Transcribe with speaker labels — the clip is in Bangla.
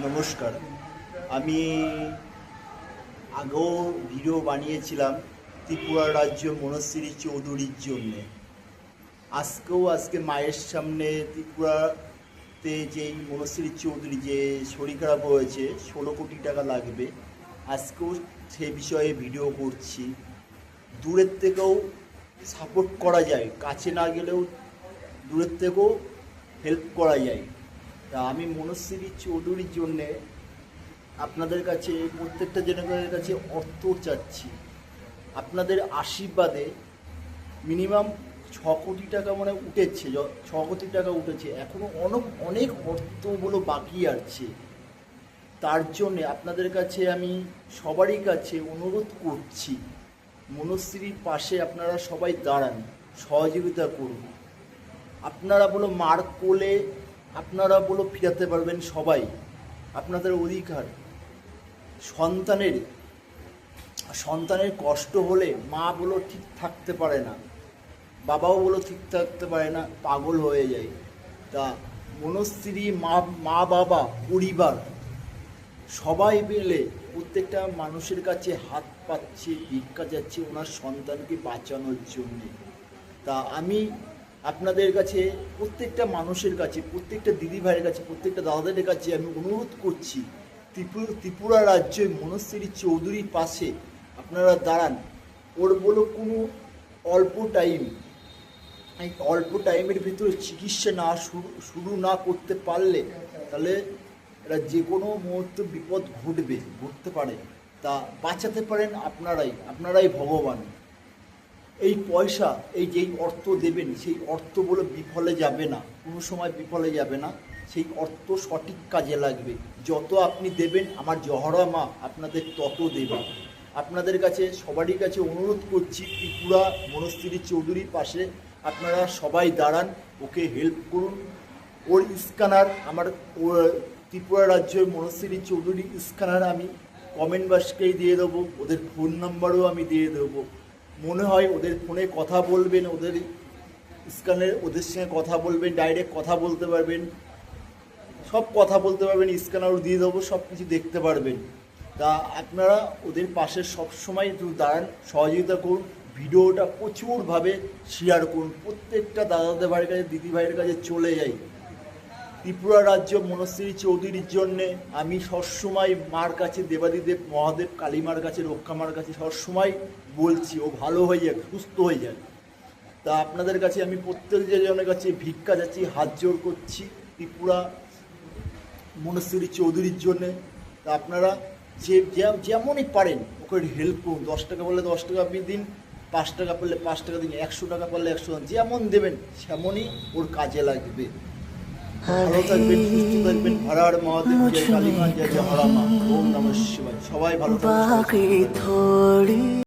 Speaker 1: নমস্কার। আমি আগেও ভিডিও বানিয়েছিলাম ত্রিপুরা রাজ্য মনশ্রী চৌধুরীর জন্যে। আজকে মায়ের সামনে ত্রিপুরাতে যেই মনশ্রী চৌধুরী যে শরীর খারাপ হয়েছে, 16 কোটি টাকা লাগবে, আজকেও সে বিষয়ে ভিডিও করছি। দূরের থেকেও সাপোর্ট করা যায়, কাছে না গেলেও দূরের থেকেও হেল্প করা যায়। তা আমি মনশ্রী চৌধুরীর জন্যে আপনাদের কাছে, প্রত্যেকটা জনের কাছে অর্থ চাচ্ছি। আপনাদের আশীর্বাদে মিনিমাম 6 কোটি টাকা মানে উঠেছে, 6 কোটি টাকা উঠেছে, এখনও অনেক অর্থগুলো বাকি আছে। তার জন্যে আপনাদের কাছে আমি সবারই কাছে অনুরোধ করছি, মনশ্রীর পাশে আপনারা সবাই দাঁড়ান, সহযোগিতা করুন। আপনারা বলো মার কোলে আপনারা বলো ফিরাতে পারবেন সবাই, আপনাদের অধিকার। সন্তানের কষ্ট হলে মা বলো ঠিক থাকতে পারে না, বাবাও বলো ঠিক থাকতে পারে না, পাগল হয়ে যায়। তা মনশ্রী মা বাবা পরিবার সবাই মিলে প্রত্যেকটা মানুষের কাছে হাত পাচ্ছে, ভিক্ষা যাচ্ছে ওনার সন্তানকে বাঁচানোর জন্যে। তা আমি আপনাদের কাছে, প্রত্যেকটা মানুষের কাছে, প্রত্যেকটা দিদি ভাইয়ের কাছে, প্রত্যেকটা দাদাদের কাছে আমি অনুরোধ করছি, ত্রিপুরা রাজ্যে মনশ্রী চৌধুরীর পাশে আপনারা দাঁড়ান। ওর বলো কোনো অল্প টাইমের ভিতরে চিকিৎসা না শুরু না করতে পারলে তাহলে এরা যে কোনো মুহূর্তে বিপদ ঘটতে পারে। তা বাঁচাতে পারেন আপনারাই ভগবান। এই পয়সা, যেই অর্থ দেবেন সেই অর্থ বলে বিফলে যাবে না, কোনো সময় বিফলে যাবে না। সেই অর্থ সঠিক কাজে লাগবে। যত আপনি দেবেন আমার জহরা মা আপনাদের তত দেবে। আপনাদের কাছে সবারই কাছে অনুরোধ করছি, ত্রিপুরা মনশ্রী চৌধুরীর পাশে আপনারা সবাই দাঁড়ান, ওকে হেল্প করুন। ওর স্ক্যানার ত্রিপুরা রাজ্যের মনশ্রী চৌধুরী স্ক্যানার আমি কমেন্ট বক্সকেই দিয়ে দেবো, ওদের ফোন নাম্বারও আমি দিয়ে দেবো। মনে হয় ওদের ফোনে কথা বলবেন, ওদের সঙ্গে কথা বলবেন, ডাইরেক্ট কথা বলতে পারবেন, সব কথা বলতে পারবেন, স্ক্যানারও দিয়ে দেবো, সব কিছু দেখতে পারবেন। তা আপনারা ওদের পাশে সবসময় দাঁড়ান, সহযোগিতা করুন, ভিডিওটা প্রচুরভাবে শেয়ার করুন, প্রত্যেকটা দাদাদের ভাইয়ের কাছে, দিদি ভাইয়ের কাছে চলে যাই। ত্রিপুরা রাজ্য মনশ্রী চৌধুরীর জন্যে আমি সবসময় মার কাছে, দেবাদিদেব মহাদেব কালীমার কাছে, রক্ষামার কাছে সবসময় বলছি ও ভালো হয়ে যাক, সুস্থ হয়ে যাক। তা আপনাদের কাছে আমি প্রত্যেকজনের কাছে ভিক্ষা যাচ্ছি, হাত জোড় করছি ত্রিপুরা মনশ্রী চৌধুরীর জন্যে। তা আপনারা যেমনই পারেন ওকে হেল্প করুন। 10 টাকা বললে 10 টাকা আপনি দিন, 5 টাকা পড়লে 5 টাকা দিন, 100 টাকা পড়লে 100 টাকা, যেমন দেবেন সেমনই ওর কাজে লাগবে। ভালো থাকবেন, সুস্থ থাকবেন। হর হর মহাদেব, জয় কালী মা, জয় জয় হরা মা, ওম নমঃ শিবায়। সবাই ভালো থাকবেন।